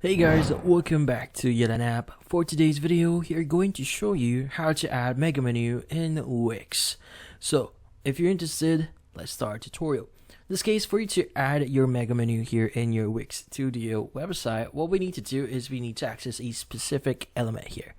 Hey guys, welcome back to yet an app. For today's video, we are going to show you how to add mega menu in Wix. So, if you're interested, let's start tutorial. In this case, for you to add your mega menu here in your Wix Studio website, what we need to do is we need to access a specific element here.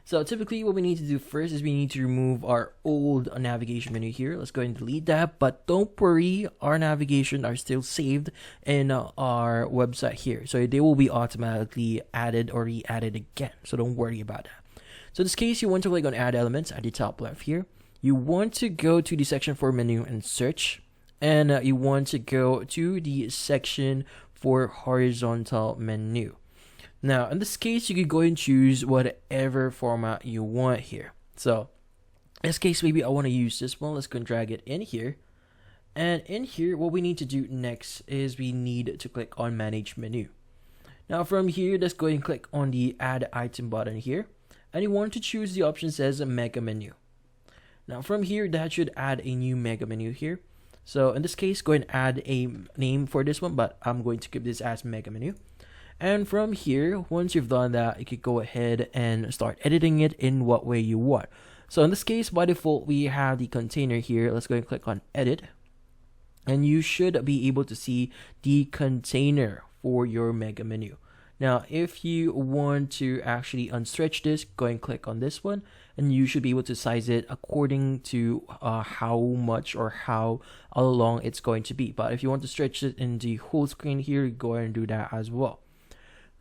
So typically what we need to do first is we need to remove our old navigation menu here. Let's go ahead and delete that, but don't worry, our navigation are still saved in our website here. So they will be automatically added or re-added again. So don't worry about that. So in this case, you want to click on add elements at the top left here. You want to go to the section for menu and search. And you want to go to the section for horizontal menu. Now, in this case, you could go and choose whatever format you want here. So, in this case, maybe I want to use this one. Let's go and drag it in here. And in here, what we need to do next is we need to click on Manage Menu. Now, from here, let's go and click on the Add Item button here. And you want to choose the option that says Mega Menu. Now, from here, that should add a new Mega Menu here. So, in this case, go and add a name for this one, but I'm going to keep this as Mega Menu. And from here, once you've done that, you could go ahead and start editing it in what way you want. So in this case, by default, we have the container here. Let's go and click on edit. And you should be able to see the container for your mega menu. Now, if you want to actually unstretch this, go and click on this one. And you should be able to size it according to how much or how long it's going to be. But if you want to stretch it in the whole screen here, go ahead and do that as well.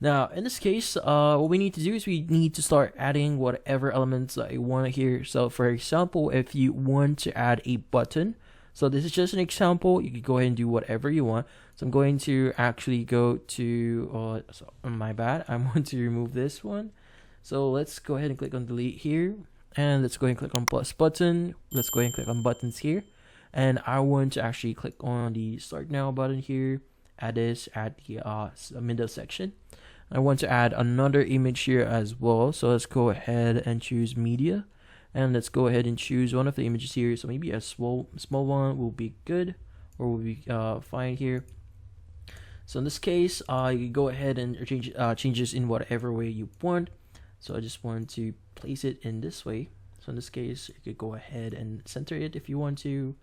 Now, in this case, what we need to do is we need to start adding whatever elements that you want here. So, for example, if you want to add a button, so this is just an example, you could go ahead and do whatever you want. So, I'm going to actually go to, my bad, I want to remove this one. So, let's go ahead and click on delete here. And let's go ahead and click on plus button. Let's go ahead and click on buttons here. And I want to actually click on the start now button here. Add this at the middle section. I want to add another image here as well. So let's go ahead and choose media. And let's go ahead and choose one of the images here. So maybe a small one will be good or will be fine here. So in this case, you can go ahead and change this in whatever way you want. So I just want to place it in this way. So in this case, you could go ahead and center it if you want to.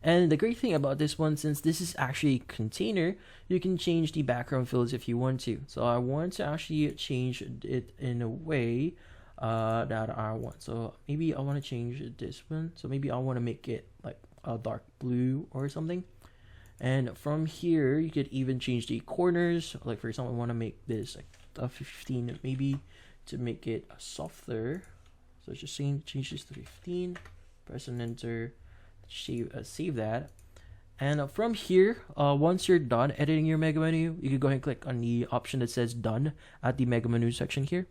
And the great thing about this one, since this is actually a container, you can change the background fields if you want to. So I want to actually change it in a way that I want. So maybe I want to change this one. So maybe I want to make it like a dark blue or something. And from here, you could even change the corners. Like for example, I want to make this like a 15 maybe to make it softer. So just change this to 15. Press and enter. Save that, and from here, once you're done editing your mega menu, you can go ahead and click on the option that says done at the mega menu section here.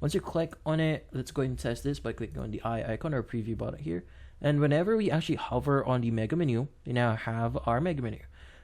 Once you click on it, let's go ahead and test this by clicking on the eye icon or preview button here. And whenever we actually hover on the mega menu, we now have our mega menu.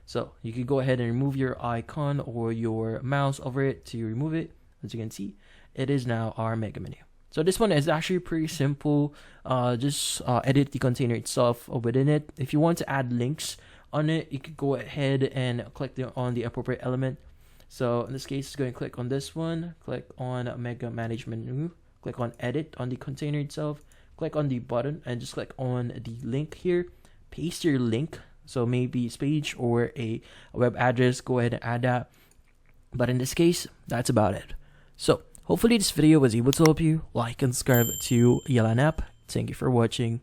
So you can go ahead and remove your icon or your mouse over it to remove it. As you can see, it is now our mega menu. So this one is actually pretty simple. Just edit the container itself within it. If you want to add links on it, you could go ahead and click on the appropriate element. So in this case, it's going to click on this one. Click on Mega Management Menu. Click on Edit on the container itself. Click on the button and just click on the link here. Paste your link. So maybe it's page or a web address. Go ahead and add that. But in this case, that's about it. So hopefully this video was able to help you. Like and subscribe to Yelan App. Thank you for watching.